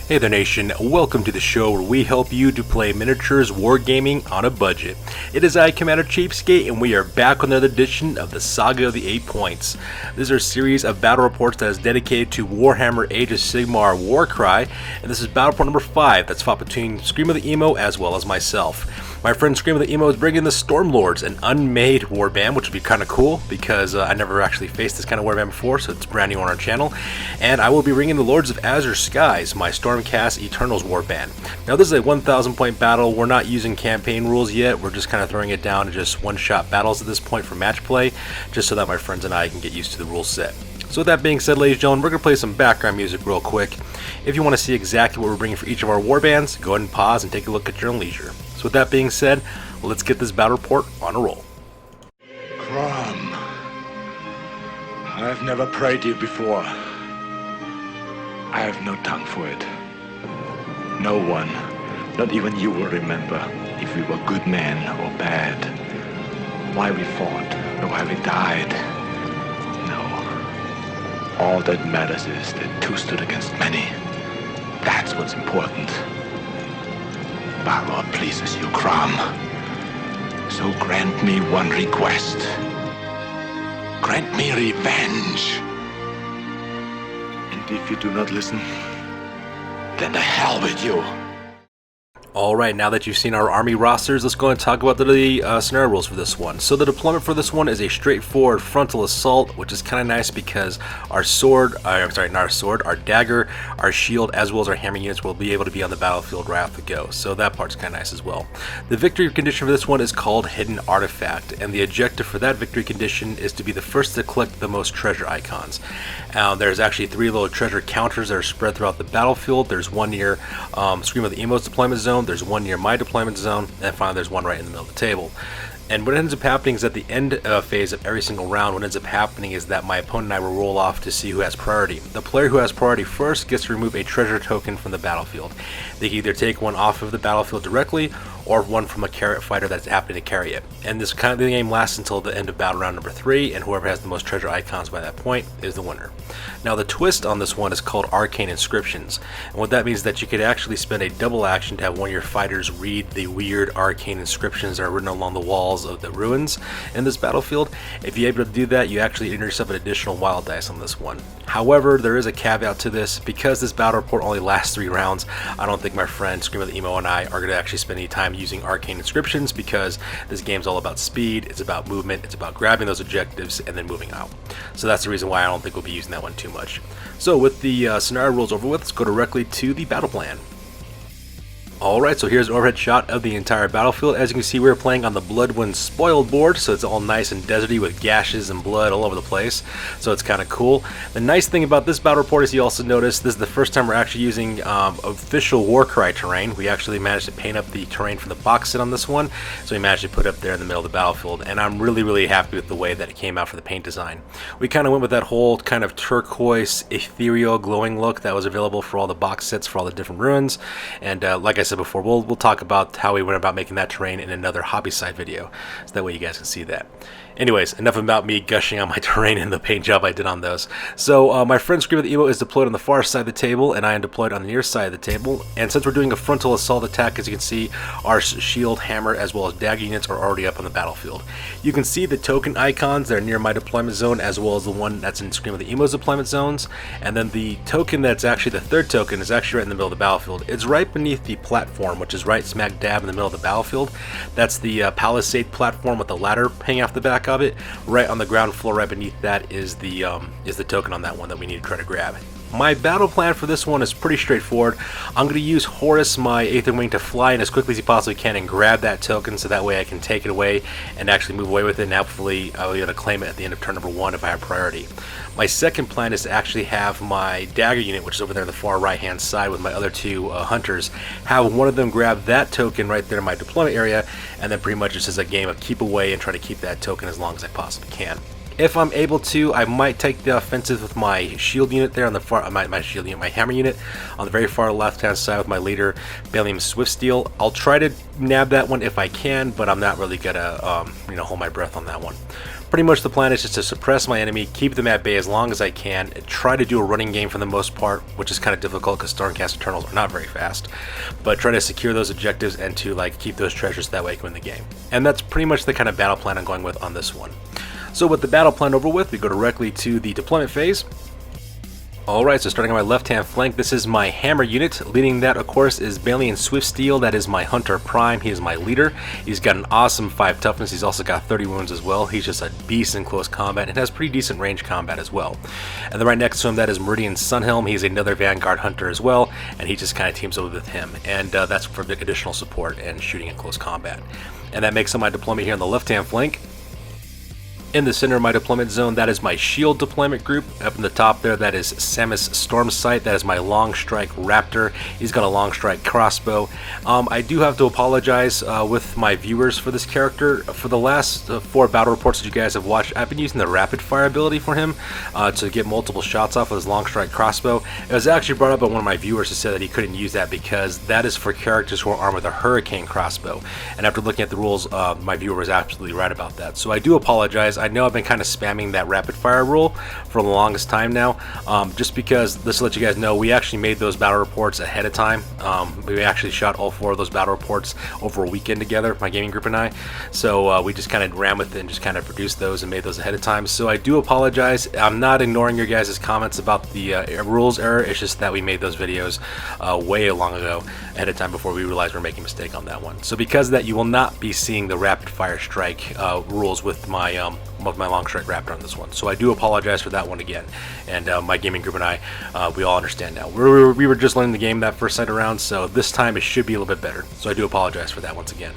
Hey there nation, welcome to the show where we help you to play miniatures wargaming on a budget. It is I, Commander CheapSkate, and we are back with another edition of the Saga of the 8 Points. This is our series of battle reports that is dedicated to Warhammer Age of Sigmar Warcry, and this is battle report number 5 that's fought between Scream of the Emo as well as myself. My friend Scream of the Emo is bringing the Stormlords, an unmade warband, which would be kind of cool because I never actually faced this kind of warband before, so it's brand new on our channel. And I will be bringing the Lords of Azure Skies, my Stormcast Eternals warband. Now this is a 1,000 point battle. We're not using campaign rules yet. We're just kind of throwing it down to just one-shot battles at this point for match play, just so that my friends and I can get used to the rule set. So with that being said, ladies and gentlemen, we're going to play some background music real quick. If you want to see exactly what we're bringing for each of our warbands, go ahead and pause and take a look at your own leisure. So with that being said, let's get this battle report on a roll. Crom, I've never prayed you before. I have no tongue for it. No one, not even you, will remember if we were good men or bad, why we fought or why we died. No. All that matters is that two stood against many. That's what's important. Balor pleases you, Crom. So grant me one request. Grant me revenge. And if you do not listen, then to hell with you. Alright, now that you've seen our army rosters, let's go and talk about the scenario rules for this one. So the deployment for this one is a straightforward frontal assault, which is kind of nice because our our dagger, our shield, as well as our hammer units will be able to be on the battlefield right off the go. So that part's kind of nice as well. The victory condition for this one is called Hidden Artifact, and the objective for that victory condition is to be the first to collect the most treasure icons. There's actually 3 little treasure counters that are spread throughout the battlefield. There's one near Scream of the Emo's deployment zone, there's one near my deployment zone, and finally there's one right in the middle of the table. And what ends up happening is at the end phase of every single round, what ends up happening is that my opponent and I will roll off to see who has priority. The player who has priority first gets to remove a treasure token from the battlefield. They can either take one off of the battlefield directly, or one from a carrot fighter that's happening to carry it. And this kind of the game lasts until the end of battle round number 3, and whoever has the most treasure icons by that point is the winner. Now the twist on this one is called Arcane Inscriptions, and what that means is that you could actually spend a double action to have one of your fighters read the weird arcane inscriptions that are written along the walls of the ruins in this battlefield. If you're able to do that, you actually earn yourself an additional wild dice on this one. However, there is a caveat to this. Because this battle report only lasts 3 rounds, I don't think my friend Scream of the Emo and I are going to actually spend any time using arcane inscriptions, because this game's all about speed, it's about movement, it's about grabbing those objectives and then moving out. So that's the reason why I don't think we'll be using that one too much. So with the scenario rules over with, let's go directly to the battle plan. Alright, so here's an overhead shot of the entire battlefield. As you can see, we're playing on the Bloodwind Spoil board, so it's all nice and deserty with gashes and blood all over the place, so it's kind of cool. The nice thing about this battle report is you also notice this is the first time we're actually using official Warcry terrain. We actually managed to paint up the terrain from the box set on this one, so we managed to put it up there in the middle of the battlefield, and I'm really happy with the way that it came out for the paint design. We kind of went with that whole kind of turquoise, ethereal, glowing look that was available for all the box sets for all the different ruins, and like I said before, we'll talk about how we went about making that terrain in another hobby side video, so that way you guys can see that. Anyways, enough about me gushing on my terrain and the paint job I did on those. So my friend Scream of the Emo is deployed on the far side of the table, and I am deployed on the near side of the table. And since we're doing a frontal assault attack, as you can see, our shield, hammer, as well as dagger units are already up on the battlefield. You can see the token icons that are near my deployment zone, as well as the one that's in Scream of the Emo's deployment zones. And then the token that's actually the third token is actually right in the middle of the battlefield. It's right beneath the platform, which is right smack dab in the middle of the battlefield. That's the palisade platform with the ladder hanging off the back of it. Right on the ground floor, right beneath that is the token on that one that we need to try to grab. My battle plan for this one is pretty straightforward. I'm going to use Horus, my Aether Wing, to fly in as quickly as he possibly can and grab that token, so that way I can take it away and actually move away with it, and hopefully I'll be able to claim it at the end of turn number 1 if I have priority. My second plan is to actually have my dagger unit, which is over there on the far right hand side with my other 2 hunters, have one of them grab that token right there in my deployment area, and then pretty much it's just a game of keep away and try to keep that token as long as I possibly can. If I'm able to, I might take the offensive with my shield unit there on the far, my hammer unit on the very far left-hand side with my leader, Balium Swiftsteel. I'll try to nab that one if I can, but I'm not really gonna, hold my breath on that one. Pretty much the plan is just to suppress my enemy, keep them at bay as long as I can, try to do a running game for the most part, which is kind of difficult because Stormcast Eternals are not very fast, but try to secure those objectives and to like keep those treasures, that way I can win the game. And that's pretty much the kind of battle plan I'm going with on this one. So with the battle plan over with, we go directly to the deployment phase. Alright, so starting on my left-hand flank, this is my hammer unit. Leading that, of course, is Balian Swiftsteel. That is my Hunter Prime. He is my leader. He's got an awesome 5 toughness. He's also got 30 wounds as well. He's just a beast in close combat and has pretty decent range combat as well. And then right next to him, that is Meridian Sunhelm. He's another Vanguard Hunter as well, and he just kind of teams up with him. And that's for additional support and shooting in close combat. And that makes up my deployment here on the left-hand flank. In the center of my deployment zone, that is my shield deployment group. Up in the top there, that is Samus Stormsight. That is my long strike raptor. He's got a long strike crossbow. I do have to apologize with my viewers for this character. For the last 4 battle reports that you guys have watched, I've been using the rapid fire ability for him to get multiple shots off with his long strike crossbow. It was actually brought up by one of my viewers who said that he couldn't use that because that is for characters who are armed with a hurricane crossbow. And after looking at the rules, my viewer was absolutely right about that. So I do apologize. I know I've been kind of spamming that rapid fire rule for the longest time now, just because, just to let you guys know, we actually made those battle reports ahead of time. We actually shot all 4 of those battle reports over a weekend together, my gaming group and I. So we just kind of ran with it and just kind of produced those and made those ahead of time. So I do apologize. I'm not ignoring your guys' comments about the rules error. It's just that we made those videos way long ago ahead of time before we realized we were making a mistake on that one. So because of that, you will not be seeing the rapid fire strike rules with my long strike raptor on this one. So I do apologize for that one again. And my gaming group and I, we all understand now. We were just learning the game that first night around, so this time it should be a little bit better. So I do apologize for that once again.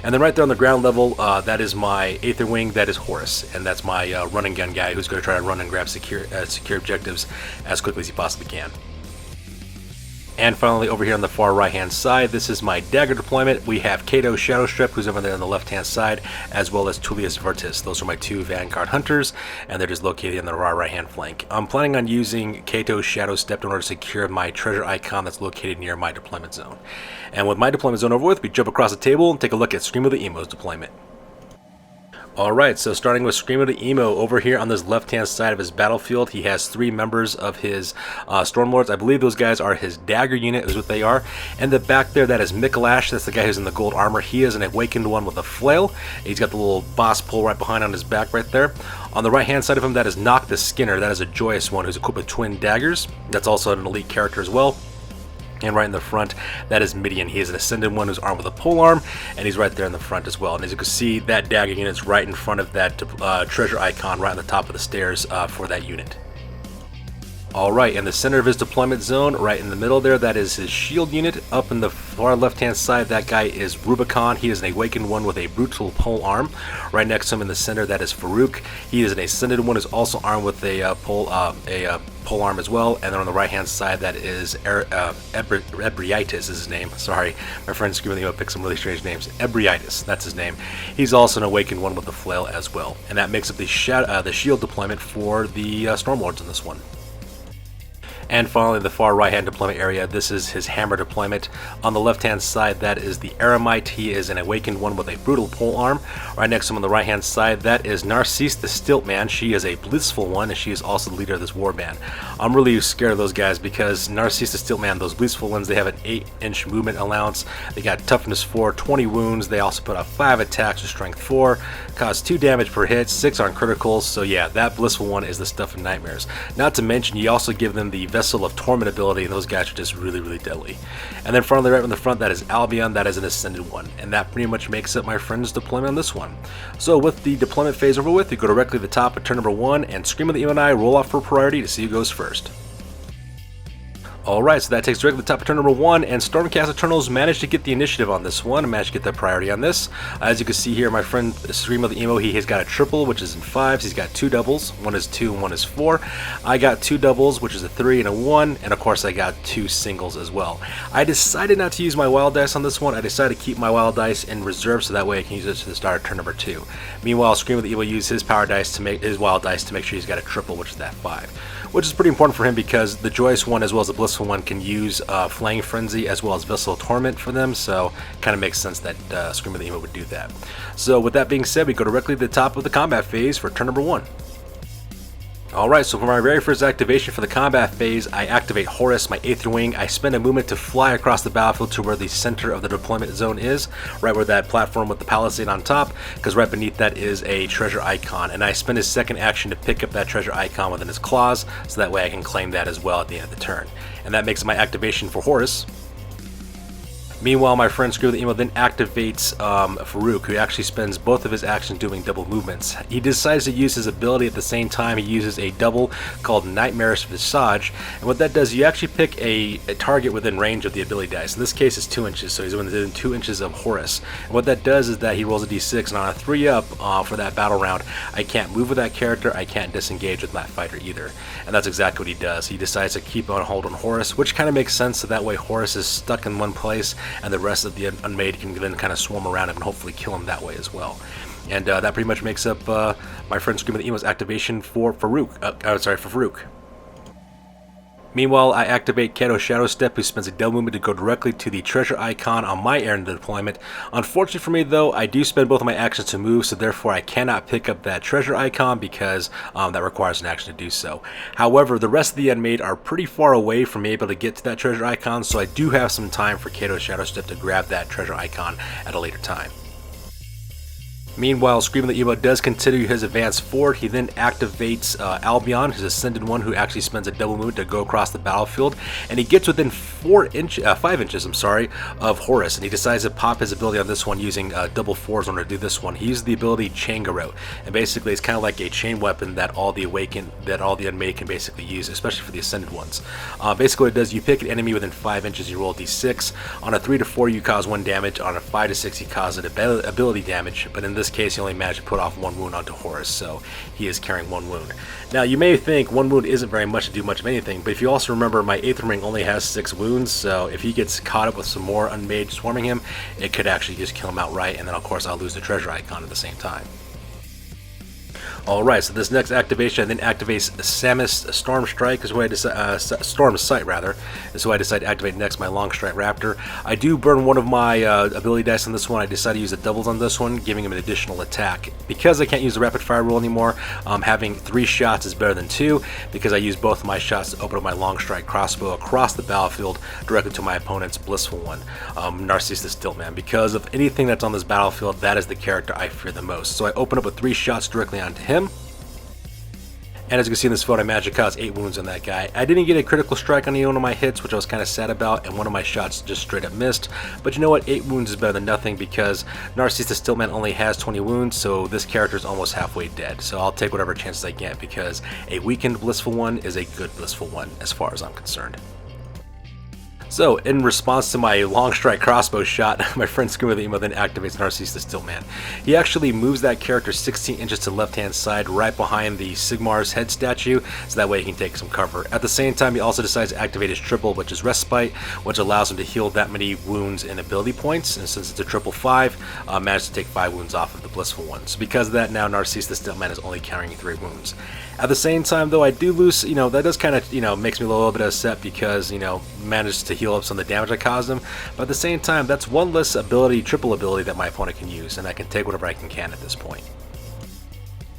And then right there on the ground level, that is my Aether Wing. That is Horus, and that's my run and gun guy who's going to try to run and grab secure objectives as quickly as he possibly can. And finally, over here on the far right-hand side, this is my dagger deployment. We have Kato Shadowstrip, who's over there on the left-hand side, as well as Tullius Vertis. Those are my 2 Vanguard Hunters, and they're just located on the far right-hand flank. I'm planning on using Kato Shadowstep in order to secure my treasure icon that's located near my deployment zone. And with my deployment zone over with, we jump across the table and take a look at Scream of the Emo's deployment. Alright, so starting with Scream of the Emo, over here on this left-hand side of his battlefield, he has 3 members of his Stormlords. I believe those guys are his dagger unit, is what they are. And the back there, that is Mikolash. That's the guy who's in the gold armor. He is an awakened one with a flail. He's got the little boss pole right behind on his back right there. On the right-hand side of him, that is Nock the Skinner. That is a joyous one who's equipped with twin daggers. That's also an elite character as well. And right in the front, that is Midian. He is an ascended one who's armed with a polearm, and he's right there in the front as well. And as you can see, that dagger unit's right in front of that treasure icon right on the top of the stairs for that unit. Alright, in the center of his deployment zone, right in the middle there, that is his shield unit. Up in the far left-hand side, that guy is Rubicon. He is an awakened one with a brutal pole arm. Right next to him in the center, that is Farouk. He is an ascended one who's also armed with a pole arm as well. And then on the right-hand side, that is Ebrietis is his name. Sorry, my friend Scream of the Emo picked some really strange names. Ebrietis, that's his name. He's also an awakened one with a flail as well. And that makes up the shield deployment for the Stormlords in this one. And finally, the far right-hand deployment area, this is his hammer deployment. On the left-hand side, that is the Eremite. He is an awakened one with a brutal pole arm. Right next to him on the right-hand side, that is Narcisse the Stiltman. She is a blissful one, and she is also the leader of this warband. I'm really scared of those guys because Narcisse the Stiltman, those blissful ones, they have an 8-inch movement allowance. They got toughness 4, 20 wounds. They also put out 5 attacks with strength 4, cause 2 damage per hit, 6 on criticals. So yeah, that blissful one is the stuff of nightmares. Not to mention, you also give them the Vessel of Torment ability, and those guys are just really, really deadly. And then finally, right in the front, that is Albion. That is an ascended one, and that pretty much makes up my friend's deployment on this one. So with the deployment phase over with, you go directly to the top of turn number 1, and Scream of the Emo and I roll off for priority to see who goes first. Alright, so that takes directly to the top of turn number 1, and Stormcast Eternals managed to get the initiative on this one, and managed to get the priority on this. As you can see here, my friend Scream of the Emo, he has got a triple, which is in 5s. He's got 2 doubles. One is 2 and one is 4. I got 2 doubles, which is a 3 and a 1, and of course I got 2 singles as well. I decided not to use my wild dice on this one. I decided to keep my wild dice in reserve so that way I can use it to the start of turn number 2. Meanwhile, Scream of the Emo used his power dice to make his wild dice to make sure he's got a triple, which is that 5. Which is pretty important for him because the joyous one as well as the blissful Blissful One can use Flaying Frenzy as well as Visceral Torment for them, so kind of makes sense that Scream of the Emo would do that. So with that being said, we go directly to the top of the combat phase for turn number 1. Alright, so for my very first activation for the combat phase, I activate Horus, my Aether Wing. I spend a movement to fly across the battlefield to where the center of the deployment zone is, right where that platform with the palisade on top, because right beneath that is a treasure icon, and I spend his second action to pick up that treasure icon within his claws, so that way I can claim that as well at the end of the turn. And that makes my activation for Horus. Meanwhile, my friend Scream of the Emo then activates Farouk, who actually spends both of his actions doing double movements. He decides to use his ability at the same time. He uses a double called Nightmare's Visage, and what that does, you actually pick a target within range of the ability dice. In this case, it's 2 inches, so he's within 2 inches of Horus. And what that does is that he rolls a d6, and on a 3-up for that battle round, I can't move with that character, I can't disengage with that fighter either. And that's exactly what he does. He decides to keep on hold on Horus, which kind of makes sense, so that way Horus is stuck in one place, and the rest of the Unmade can then kind of swarm around him and hopefully kill him that way as well. And that pretty much makes up my friend Scream of the Emo's activation for Farouk. Meanwhile, I activate Kato's Shadow Step, who spends a double movement to go directly to the treasure icon on my end of the deployment. Unfortunately for me though, I do spend both of my actions to move, so therefore I cannot pick up that treasure icon because that requires an action to do so. However, the rest of the Unmade are pretty far away from being able to get to that treasure icon, so I do have some time for Kato's Shadow Step to grab that treasure icon at a later time. Meanwhile, Scream of the Emo does continue his advance forward. He then activates Albion, his Ascended One, who actually spends a double movement to go across the battlefield, and he gets within 5 inches of Horus, and he decides to pop his ability on this one using double 4s in order to do this one. He uses the ability Chain Garrote, and basically it's kind of like a chain weapon that all the Unmade can basically use, especially for the Ascended ones. Basically what it does, you pick an enemy within 5 inches, you roll a d6. On a 3 to 4, you cause 1 damage. On a 5 to 6, you cause an ability damage, but in this case, he only managed to put off 1 wound onto Horus, so he is carrying 1 wound. Now, you may think 1 wound isn't very much to do much of anything, but if you also remember, my Aether Ring only has 6 wounds, so if he gets caught up with some more Unmade swarming him, it could actually just kill him outright, and then of course I'll lose the treasure icon at the same time. Alright, so this next activation then activates Samus Storm Strike, is what I decide, Storm Sight rather, is what I decide to activate next, my Long Strike Raptor. I do burn one of my ability dice on this one. I decided to use the doubles on this one, giving him an additional attack. Because I can't use the rapid fire rule anymore, having 3 shots is better than 2, because I use both of my shots to open up my Long Strike crossbow across the battlefield directly to my opponent's Blissful One, Narcissus Stiltman. Because of anything that's on this battlefield, that is the character I fear the most. So I open up with 3 shots directly onto him. And as you can see in this photo, I managed to cause 8 wounds on that guy. I didn't get a critical strike on any one of my hits, which I was kind of sad about, and one of my shots just straight up missed. But you know what? 8 wounds is better than nothing, because Narcissus Stillman only has 20 wounds, so this character is almost halfway dead. So I'll take whatever chances I get, because a weakened Blissful One is a good Blissful One, as far as I'm concerned. So, in response to my Long Strike crossbow shot, my friend Scream of the Emo then activates Narcissus Stillman. He actually moves that character 16 inches to the left-hand side, right behind the Sigmar's head statue, so that way he can take some cover. At the same time, he also decides to activate his triple, which is Respite, which allows him to heal that many wounds in ability points, and since it's a triple 5, managed to take 5 wounds off of the Blissful One. So because of that, now Narcissus Stillman is only carrying 3 wounds. At the same time, though, I do lose, that does kind of, makes me a little bit upset because, managed to heal up some of the damage I caused him. But at the same time, that's one less triple ability that my opponent can use, and I can take whatever I can at this point.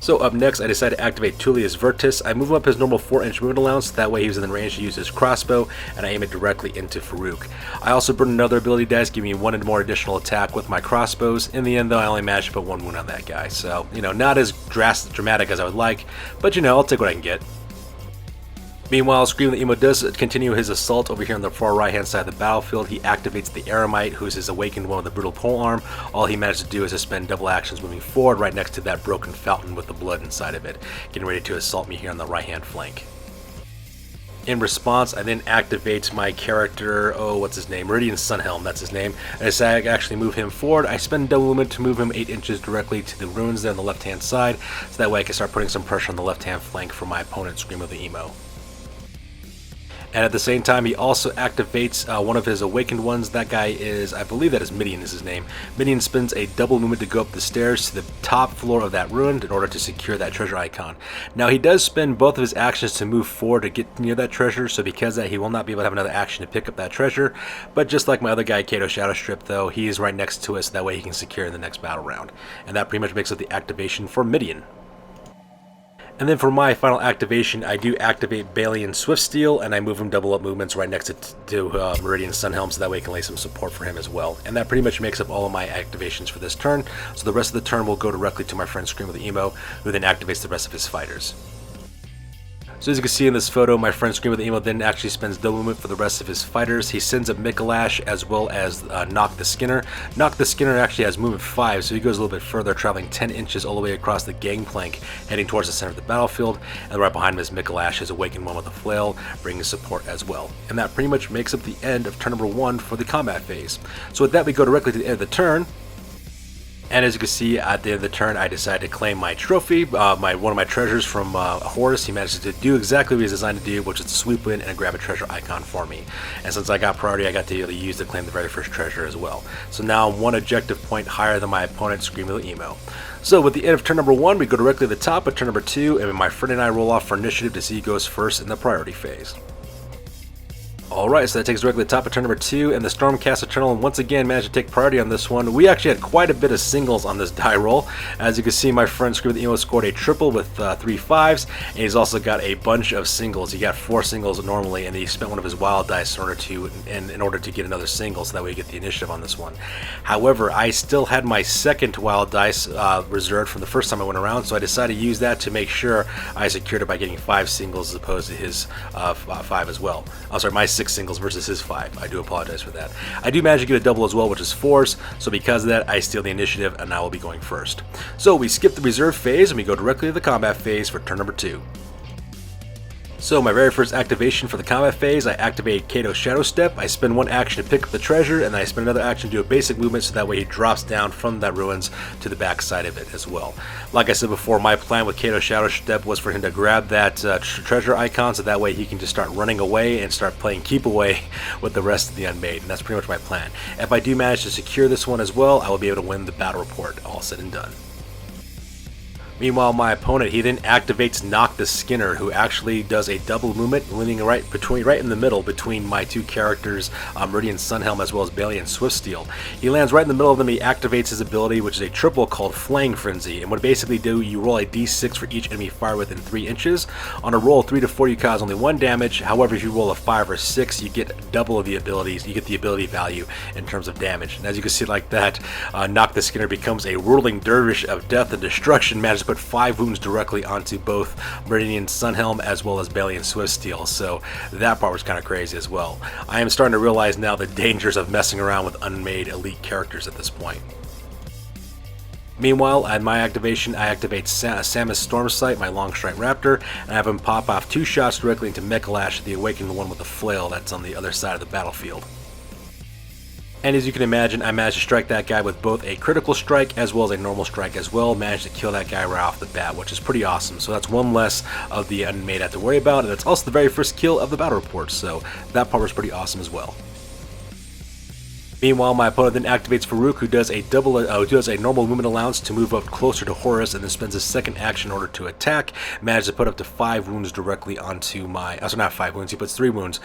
So up next, I decided to activate Tullius Vertus. I move him up his normal 4-inch movement allowance, that way he was in the range to use his crossbow, and I aim it directly into Farouk. I also burn another ability dice, giving me 1 more additional attack with my crossbows. In the end, though, I only managed to put 1 wound on that guy, so, not as dramatic as I would like, but, I'll take what I can get. Meanwhile, Scream of the Emo does continue his assault over here on the far right-hand side of the battlefield. He activates the Eremite, who's his awakened one with the brutal polearm. All he managed to do is to spend double actions moving forward right next to that broken fountain with the blood inside of it, getting ready to assault me here on the right-hand flank. In response, I then activate my character, Meridian Sunhelm, that's his name. And as I actually move him forward, I spend double movement to move him 8 inches directly to the runes there on the left-hand side, so that way I can start putting some pressure on the left-hand flank for my opponent, Scream of the Emo. And at the same time, he also activates one of his awakened ones. That guy is, I believe that is Midian is his name. Midian spends a double movement to go up the stairs to the top floor of that ruin in order to secure that treasure icon. Now he does spend both of his actions to move forward to get near that treasure, so because of that he will not be able to have another action to pick up that treasure. But just like my other guy, Kato Shadowstrip, though, he is right next to us, that way he can secure in the next battle round. And that pretty much makes up the activation for Midian. And then for my final activation, I do activate Balian Swiftsteel, and I move him double up movements right next to Meridian Sunhelm, so that way I can lay some support for him as well. And that pretty much makes up all of my activations for this turn, so the rest of the turn will go directly to my friend Scream with the Emo, who then activates the rest of his fighters. So as you can see in this photo, my friend Scream with the Emo then actually spends double movement for the rest of his fighters. He sends up Mikolash as well as Knock the Skinner. Knock the Skinner actually has movement 5, so he goes a little bit further, traveling 10 inches all the way across the gangplank, heading towards the center of the battlefield. And right behind him is Mikolash, his awakened one with a flail, bringing support as well. And that pretty much makes up the end of turn number 1 for the combat phase. So with that, we go directly to the end of the turn. And as you can see, at the end of the turn, I decided to claim my trophy, one of my treasures from Horus. He managed to do exactly what he was designed to do, which is to swoop in and grab a treasure icon for me. And since I got priority, I got to use to claim the very first treasure as well. So now I'm 1 objective point higher than my opponent, Scream with the Emo. So with the end of turn number 1, we go directly to the top of turn number 2, and my friend and I roll off for initiative to see who goes first in the priority phase. Alright, so that takes us directly to the top of turn number 2, and the Stormcast Eternal once again managed to take priority on this one. We actually had quite a bit of singles on this die roll. As you can see, my friend Scream with the Emo scored a triple with 3 5s, and he's also got a bunch of singles. He got 4 singles normally, and he spent one of his wild dice in order to get another single, so that way he get the initiative on this one. However, I still had my second wild dice reserved from the first time I went around, so I decided to use that to make sure I secured it by getting 5 singles as opposed to his 5 as well. I'm sorry, my 6 singles versus his 5. I do apologize for that. I do manage to get a double as well, which is 4s, so because of that, I steal the initiative and I will be going first. So we skip the reserve phase and we go directly to the combat phase for turn number 2. So my very first activation for the combat phase, I activate Kato's Shadow Step. I spend 1 action to pick up the treasure, and then I spend another action to do a basic movement, so that way he drops down from that ruins to the back side of it as well. Like I said before, my plan with Kato's Shadow Step was for him to grab that treasure icon, so that way he can just start running away and start playing keep away with the rest of the Unmade, and that's pretty much my plan. If I do manage to secure this one as well, I will be able to win the battle report, all said and done. Meanwhile, my opponent, he then activates Knock the Skinner, who actually does a double movement, landing right in the middle between my 2 characters, Meridian Sunhelm as well as Balian Swiftsteel. He lands right in the middle of them. He activates his ability, which is a triple called Flaying Frenzy, and what it basically do, you roll a d6 for each enemy fired within 3 inches. On a roll of 3 to 4, you cause only 1 damage. However, if you roll a 5 or 6, you get double of the abilities. You get the ability value in terms of damage. And as you can see like that, Knock the Skinner becomes a whirling dervish of death and destruction, manages to put 5 wounds directly onto both Meridian Sunhelm as well as Balian Swiftsteel, so that part was kind of crazy as well. I am starting to realize now the dangers of messing around with unmade elite characters at this point. Meanwhile, at my activation, I activate Samus Stormsight, my Longstrike Raptor, and I have him pop off 2 shots directly into Mikolash, the awakened one with the flail that's on the other side of the battlefield. And as you can imagine, I managed to strike that guy with both a critical strike as well as a normal strike as well. Managed to kill that guy right off the bat, which is pretty awesome. So that's 1 less of the Unmade I have to worry about, and that's also the very first kill of the battle report, so that part was pretty awesome as well. Meanwhile, my opponent then activates Farouk, who does a normal movement allowance to move up closer to Horus, and then spends his second action in order to attack. Managed to put up to 5 wounds directly onto my... so not 5 wounds, he puts 3 wounds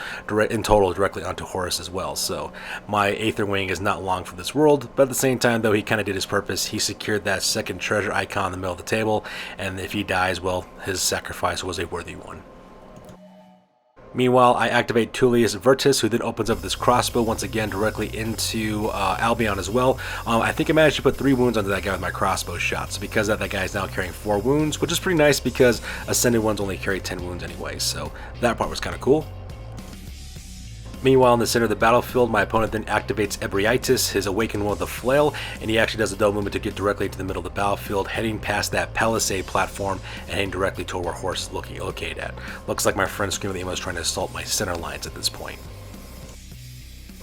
in total directly onto Horus as well. So my Aether Wing is not long for this world, but at the same time, though, he kind of did his purpose. He secured that second treasure icon in the middle of the table, and if he dies, well, his sacrifice was a worthy one. Meanwhile, I activate Tullius Vertus, who then opens up this crossbow once again directly into Albion as well. I think I managed to put 3 wounds onto that guy with my crossbow shot, so because of that guy is now carrying 4 wounds, which is pretty nice because Ascended ones only carry 10 wounds anyway, so that part was kind of cool. Meanwhile, in the center of the battlefield, my opponent then activates Ebrietis, his awakened one with the flail, and he actually does a double movement to get directly into the middle of the battlefield, heading past that palisade platform and heading directly toward where Horus is located at. Looks like my friend Scream with the Emo is trying to assault my center lines at this point.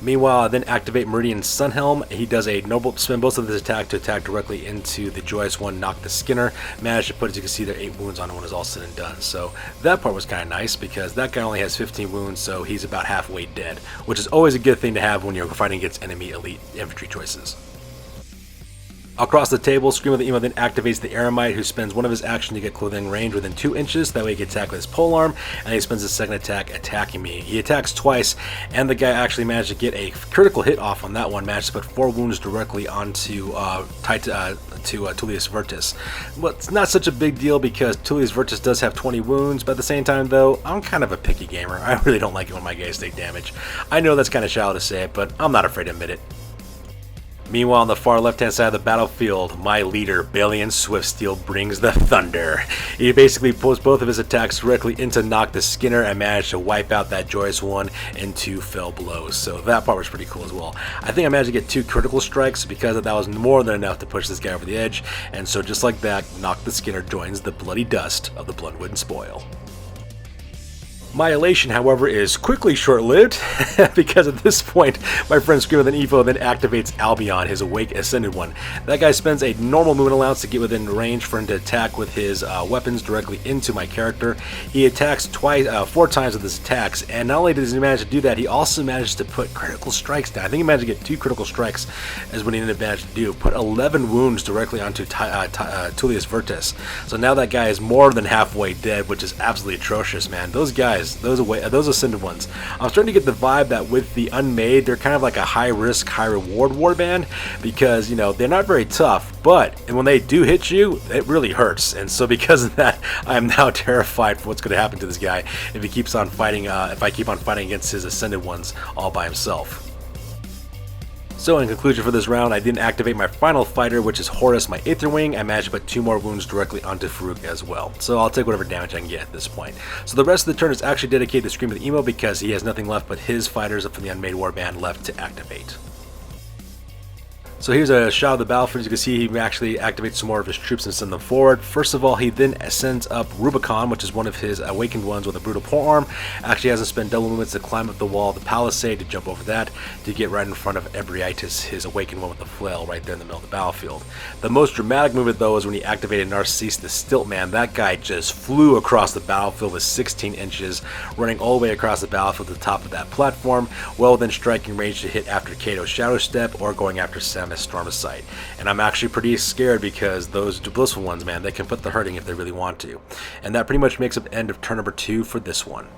Meanwhile, I then activate Meridian Sunhelm. He does a noble spin both of his attack to attack directly into the Joyous One, knock the Skinner. Managed to put, as you can see, there 8 wounds on him when it's all said and done. So that part was kind of nice because that guy only has 15 wounds, so he's about halfway dead, which is always a good thing to have when you're fighting against enemy elite infantry choices. Across the table, Scream of the Emo then activates the Eremite, who spends one of his actions to get clothing range within 2 inches. That way he can attack with his polearm, and he spends his second attack attacking me. He attacks twice, and the guy actually managed to get a critical hit off on that one. Managed to put 4 wounds directly onto Tullius Vertus. Well, it's not such a big deal because Tullius Vertus does have 20 wounds, but at the same time, though, I'm kind of a picky gamer. I really don't like it when my guys take damage. I know that's kind of shallow to say it, but I'm not afraid to admit it. Meanwhile, on the far left-hand side of the battlefield, my leader, Balian Swiftsteel, brings the thunder. He basically pulls both of his attacks directly into knock the Skinner and managed to wipe out that Joyous One in 2 fell blows. So that part was pretty cool as well. I think I managed to get 2 critical strikes because that was more than enough to push this guy over the edge. And so just like that, knock the Skinner joins the bloody dust of the Bloodwind Spoil. My elation, however, is quickly short-lived because at this point, my friend Scream with an Evo then activates Albion, his Awake Ascended one. That guy spends a normal movement allowance to get within range for him to attack with his weapons directly into my character. He attacks 4 times with his attacks, and not only does he manage to do that, he also managed to put critical strikes down. I think he managed to get 2 critical strikes is what he ended up managing to do. Put 11 wounds directly onto Tullius Vertus. So now that guy is more than halfway dead, which is absolutely atrocious, man. Those guys, those Ascended ones, I'm starting to get the vibe that with the Unmade, they're kind of like a high-risk, high-reward warband because, you know, they're not very tough, but when they do hit you, it really hurts. And so because of that, I am now terrified for what's going to happen to this guy if he keeps on fighting, if I keep on fighting against his Ascended ones all by himself. So in conclusion for this round, I didn't activate my final fighter, which is Horus, my Aetherwing. I managed to put 2 more wounds directly onto Farouk as well. So I'll take whatever damage I can get at this point. So the rest of the turn is actually dedicated to Scream of the Emo because he has nothing left but his fighters up from the Unmade Warband left to activate. So here's a shot of the battlefield. As you can see, he actually activates some more of his troops and sends them forward. First of all, he then sends up Rubicon, which is one of his awakened ones with a brutal polearm. Actually has to spend double movements to climb up the wall of the palisade to jump over that to get right in front of Ebrietis, his awakened one with the flail, right there in the middle of the battlefield. The most dramatic movement, though, is when he activated Narcisse the Stiltman. That guy just flew across the battlefield with 16 inches, running all the way across the battlefield to the top of that platform, well within striking range to hit after Kato's Shadow Step or going after Samus Stormcast. And I'm actually pretty scared because those blissful ones, man, they can put the hurting if they really want to. And that pretty much makes up the end of turn number 2 for this one.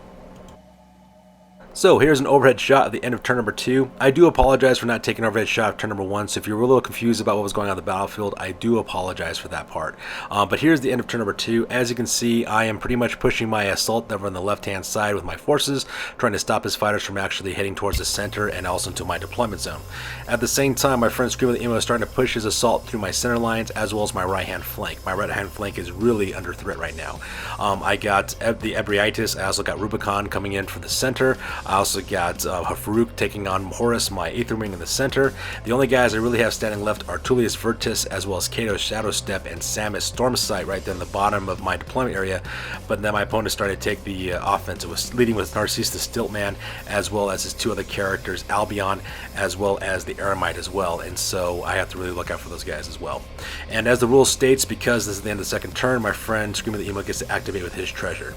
So here's an overhead shot at the end of turn number 2. I do apologize for not taking an overhead shot of turn number 1, so if you were a little confused about what was going on the battlefield, I do apologize for that part. But here's the end of turn number 2. As you can see, I am pretty much pushing my assault over on the left-hand side with my forces, trying to stop his fighters from actually heading towards the center and also into my deployment zone. At the same time, my friend Scream of the Emo is starting to push his assault through my center lines as well as my right-hand flank. My right-hand flank is really under threat right now. I got the Ebrietis, I also got Rubicon coming in for the center. I also got Farouk taking on Horus, my Aetherwing, in the center. The only guys I really have standing left are Tullius Vertus as well as Kato's Shadow Step and Samus Stormcast right there in the bottom of my deployment area. But then my opponent started to take the offense. It was leading with Narcisse the Stiltman as well as his 2 other characters, Albion as well as the Eremite as well. And so I have to really look out for those guys as well. And as the rule states, because this is the end of the second turn, my friend Scream of the Emo gets to activate with his treasure.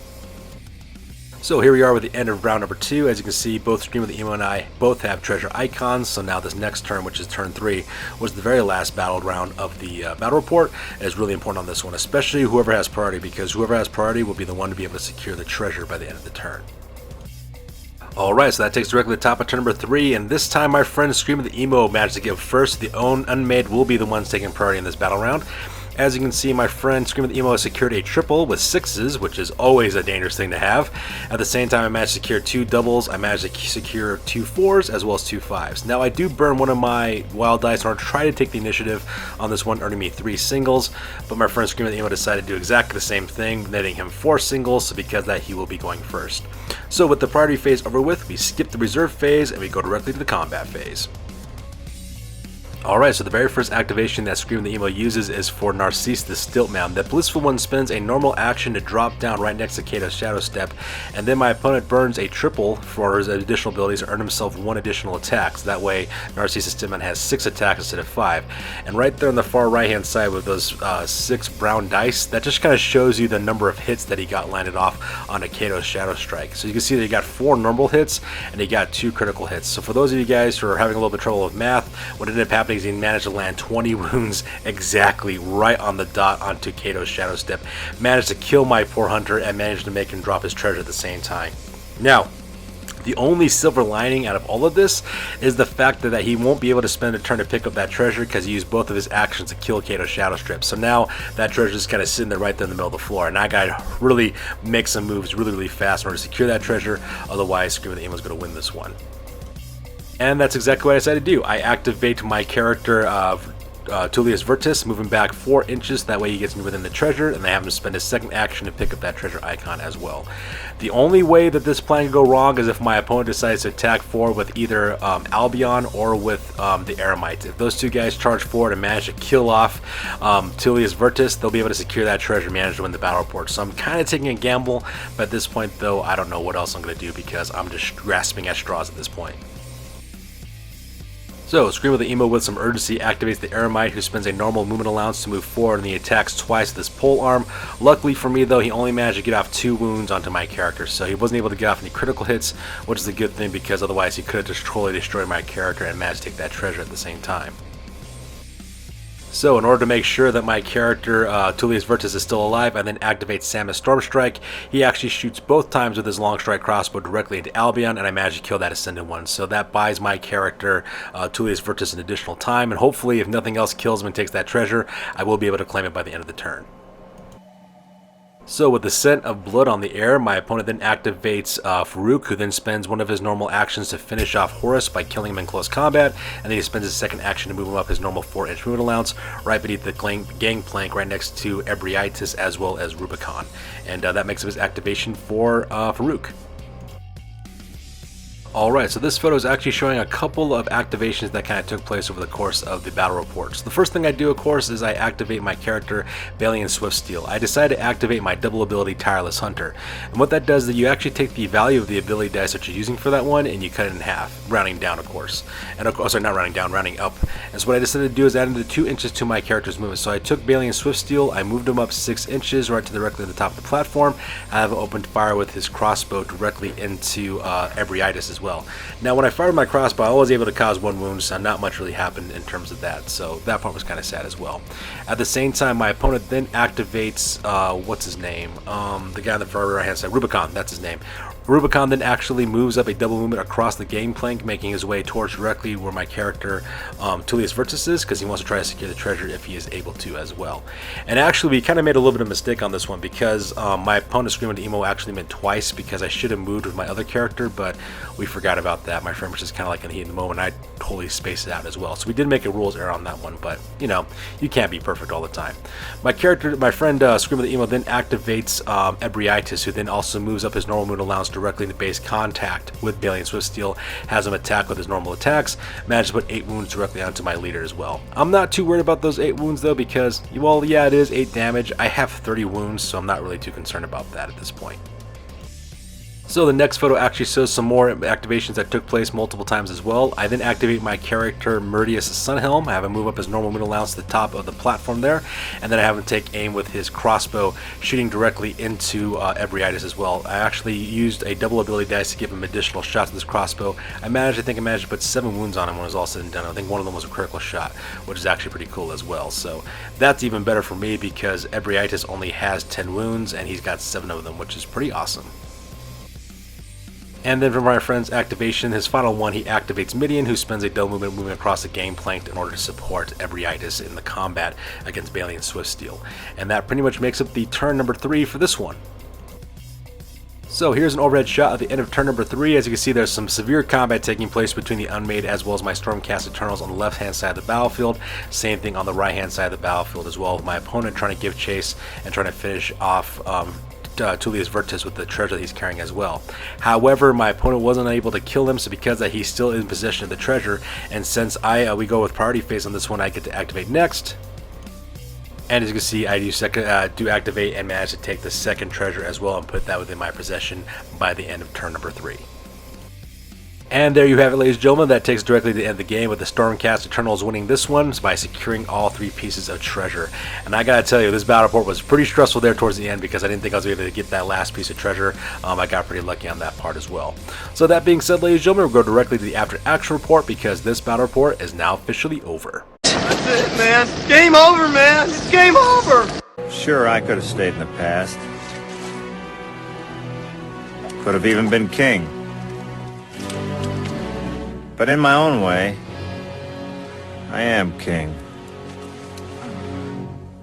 So here we are with the end of round number 2. As you can see, both Scream of the Emo and I both have treasure icons. So now this next turn, which is turn 3, was the very last battle round of the battle report. It is really important on this one, especially whoever has priority, because whoever has priority will be the one to be able to secure the treasure by the end of the turn. Alright, so that takes directly to the top of turn number 3, and this time my friend Scream of the Emo managed to give first. The Unmade will be the ones taking priority in this battle round. As you can see, my friend Scream of the Emo has secured a triple with 6s, which is always a dangerous thing to have. At the same time, I managed to secure 2 doubles. I managed to secure 2 4s as well as 2 5s. Now, I do burn one of my wild dice in order to try to take the initiative on this one, earning me 3 singles. But my friend Scream of the Emo decided to do exactly the same thing, netting him 4 singles, so because of that, he will be going first. So with the priority phase over with, we skip the reserve phase and we go directly to the combat phase. Alright, so the very first activation that Scream the Emo uses is for Narcisse the Stiltman. The Blissful One spends a normal action to drop down right next to Kato's Shadow Step, and then my opponent burns a triple for his additional abilities to earn himself 1 additional attack. So that way, Narcisse the Stiltman has 6 attacks instead of 5. And right there on the far right hand side with those 6 brown dice, that just kind of shows you the number of hits that he got landed off on a Kato's Shadow Strike. So you can see that he got 4 normal hits, and he got 2 critical hits. So for those of you guys who are having a little bit of trouble with math, what ended up happening is he managed to land 20 wounds exactly right on the dot onto Kato's Shadow Step, managed to kill my poor hunter, and managed to make him drop his treasure at the same time. Now, the only silver lining out of all of this is the fact that he won't be able to spend a turn to pick up that treasure because he used both of his actions to kill Kato's Shadow Strip. So now that treasure is kind of sitting there right there in the middle of the floor, and I gotta really make some moves really fast in order to secure that treasure, otherwise Scream the Emo's going to win this one. And that's exactly what I decided to do. I activate my character Tullius Vertus, moving back 4 inches, that way he gets me within the treasure, and I have him spend his second action to pick up that treasure icon as well. The only way that this plan can go wrong is if my opponent decides to attack forward with either Albion or with the Eremites. If those two guys charge forward and manage to kill off Tullius Vertus, they'll be able to secure that treasure and manage to win the battle report. So I'm kind of taking a gamble, but at this point though, I don't know what else I'm going to do because I'm just grasping at straws at this point. So, Scream of the Emo with some urgency activates the Eremite, who spends a normal movement allowance to move forward, and he attacks twice with his pole arm. Luckily for me though, he only managed to get off 2 wounds onto my character, so he wasn't able to get off any critical hits, which is a good thing because otherwise he could have just totally destroyed my character and managed to take that treasure at the same time. So in order to make sure that my character Tullius Vertus is still alive, I then activate Samus Stormstrike. He actually shoots both times with his long strike crossbow directly into Albion, and I manage to kill that Ascendant one. So that buys my character Tullius Vertus an additional time, and hopefully if nothing else kills him and takes that treasure, I will be able to claim it by the end of the turn. So with the scent of blood on the air, my opponent then activates Farouk, who then spends one of his normal actions to finish off Horus by killing him in close combat, and then he spends his second action to move him up his normal 4-inch movement allowance right beneath the gangplank right next to Ebrietis as well as Rubicon. And that makes up his activation for Farouk. Alright, so this photo is actually showing a couple of activations that kind of took place over the course of the battle reports. The first thing I do, of course, is I activate my character Balian Swiftsteel. I decide to activate my double ability Tireless Hunter. And what that does is that you actually take the value of the ability dice that you're using for that one and you cut it in half, rounding down, of course. And of course, sorry, not rounding down, rounding up. And so what I decided to do is add another 2 inches to my character's movement. So I took Balian Swiftsteel, I moved him up 6 inches right to directly at the top of the platform. I have him opened fire with his crossbow directly into Ebrietis as well. Now when I fired my crossbow, I was able to cause 1 wound, so not much really happened in terms of that, so that part was kind of sad as well. At the same time, my opponent then activates, what's his name? The guy on the far right hand side, Rubicon, that's his name. Rubicon then actually moves up a double movement across the gangplank, making his way towards directly where my character Tullius Vertus is, because he wants to try to secure the treasure if he is able to as well. And actually, we kind of made a little bit of a mistake on this one, because my opponent Scream the Emo actually meant twice, because I should have moved with my other character, but we forgot about that. My friend was just kind of like in the heat of the moment. I totally spaced it out as well. So we did make a rules error on that one, but you know, you can't be perfect all the time. My friend Scream the Emo then activates Ebrietis, who then also moves up his normal movement allowance directly into base contact with Balian Swiftsteel, has him attack with his normal attacks, manages to put 8 wounds directly onto my leader as well. I'm not too worried about those 8 wounds though, because, well, yeah, it is 8 damage. I have 30 wounds, so I'm not really too concerned about that at this point. So the next photo actually shows some more activations that took place multiple times as well. I then activate my character Murdius Sunhelm. I have him move up his normal movement allowance to the top of the platform there, and then I have him take aim with his crossbow, shooting directly into Ebrietis as well. I actually used a double ability dice to give him additional shots with this crossbow. I managed to put 7 wounds on him when it was all said and done. I think one of them was a critical shot, which is actually pretty cool as well. So that's even better for me because Ebrietis only has 10 wounds and he's got 7 of them, which is pretty awesome. And then for my friend's activation, his final one, he activates Midian, who spends a double movement moving across the gangplank in order to support Ebrietis in the combat against Balian Swiftsteel. And that pretty much makes up the turn number 3 for this one. So here's an overhead shot at the end of turn number 3. As you can see, there's some severe combat taking place between the Unmade as well as my Stormcast Eternals on the left-hand side of the battlefield. Same thing on the right-hand side of the battlefield as well, with my opponent trying to give chase and trying to finish off Tullius Vertus with the treasure that he's carrying as well. However, my opponent wasn't able to kill him, so because that he's still in possession of the treasure, and since we go with priority phase on this one, I get to activate next. And as you can see, I do activate and manage to take the second treasure as well and put that within my possession by the end of turn number 3. And there you have it, ladies and gentlemen. That takes directly to the end of the game with the Stormcast Eternals winning this one by securing all 3 pieces of treasure. And I gotta tell you, this battle report was pretty stressful there towards the end because I didn't think I was able to get that last piece of treasure. I got pretty lucky on that part as well. So that being said, ladies and gentlemen, we'll go directly to the after action report because this battle report is now officially over. That's it, man. Game over, man. It's game over. Sure, I could have stayed in the past. Could have even been king. But in my own way, I am king.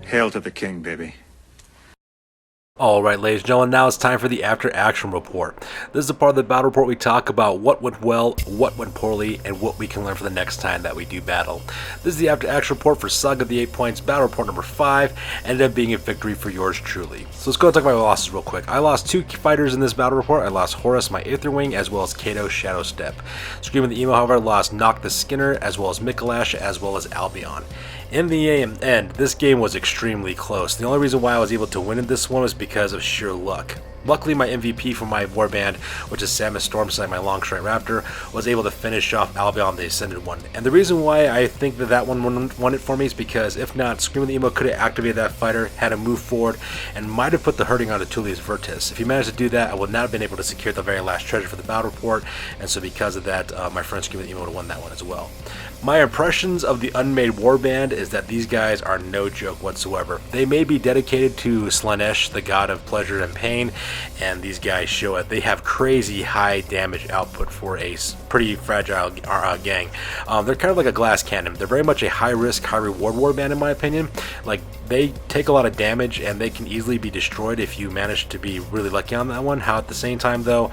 Hail to the king, baby. Alright, ladies and gentlemen, now it's time for the after action report. This is the part of the battle report we talk about what went well, what went poorly, and what we can learn for the next time that we do battle. This is the after action report for Saga the 8 Points, battle report number 5, ended up being a victory for yours truly. So let's go and talk about my losses real quick. I lost 2 fighters in this battle report. I lost Horus, my Aetherwing, as well as Kato Shadow Step. Screaming the Emo, however, lost Nock the Skinner, as well as Mikolash, as well as Albion. In the end, this game was extremely close. The only reason why I was able to win in this one was because of sheer luck. Luckily, my MVP for my warband, which is Samus Stormside, my Longstrike Raptor, was able to finish off Albion, the Ascended one. And the reason why I think that one won it for me is because if not, Scream of the Emo could have activated that fighter, had him move forward, and might have put the hurting onto Tullius Vertus. If he managed to do that, I would not have been able to secure the very last treasure for the battle report, and so because of that, my friend Scream of the Emo would have won that one as well. My impressions of the Unmade warband is that these guys are no joke whatsoever. They may be dedicated to Slaanesh, the god of pleasure and pain, and these guys show it. They have crazy high damage output for a pretty fragile gang. They're kind of like a glass cannon. They're very much a high risk, high reward warband in my opinion. Like, they take a lot of damage and they can easily be destroyed if you manage to be really lucky on that one. How at the same time though,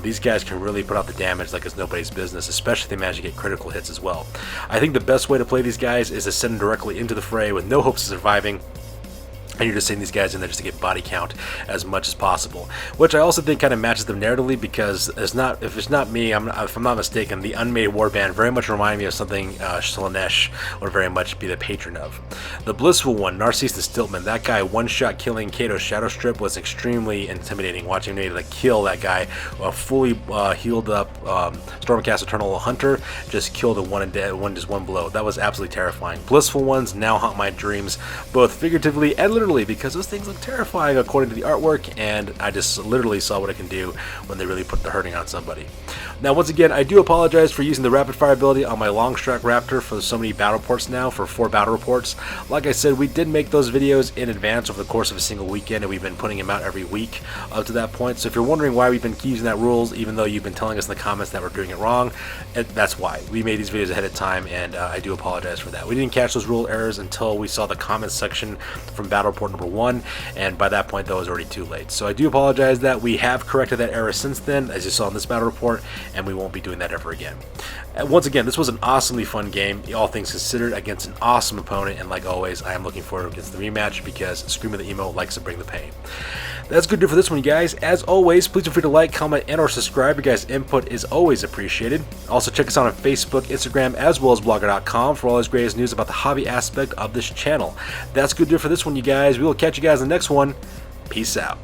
these guys can really put out the damage like it's nobody's business, especially if they manage to get critical hits as well. I think the best way to play these guys is to send them directly into the fray with no hopes of surviving. And you're just sending these guys in there just to get body count as much as possible, which I also think kind of matches them narratively because if it's not me, if I'm not mistaken, the Unmade warband very much remind me of something Slaanesh would very much be the patron of. The Blissful one, Narcisse the Stiltman, that guy one-shot killing Kato Shadow Strip was extremely intimidating. Watching him able to kill that guy, fully healed up Stormcast Eternal Hunter, just killed in one blow. That was absolutely terrifying. Blissful ones now haunt my dreams, both figuratively and literally, because those things look terrifying according to the artwork, and I just literally saw what it can do when they really put the hurting on somebody. Now, once again, I do apologize for using the rapid fire ability on my Longstrike Raptor for so many battle reports now, for 4 battle reports. Like I said, we did make those videos in advance over the course of a single weekend, and we've been putting them out every week up to that point. So if you're wondering why we've been using that rules, even though you've been telling us in the comments that we're doing it wrong, that's why. We made these videos ahead of time, and I do apologize for that. We didn't catch those rule errors until we saw the comments section from battle report number 1, and by that point though it was already too late. So I do apologize that we have corrected that error since then, as you saw in this battle report, and we won't be doing that ever again. And once again, this was an awesomely fun game, all things considered, against an awesome opponent, and like always, I am looking forward to the rematch because Scream of the Emo likes to bring the pain. That's good to do for this one, you guys. As always, please feel free to like, comment, and or subscribe. Your guys' input is always appreciated. Also, check us out on Facebook, Instagram, as well as blogger.com for all this greatest news about the hobby aspect of this channel. That's good to do for this one, you guys. We will catch you guys in the next one. Peace out.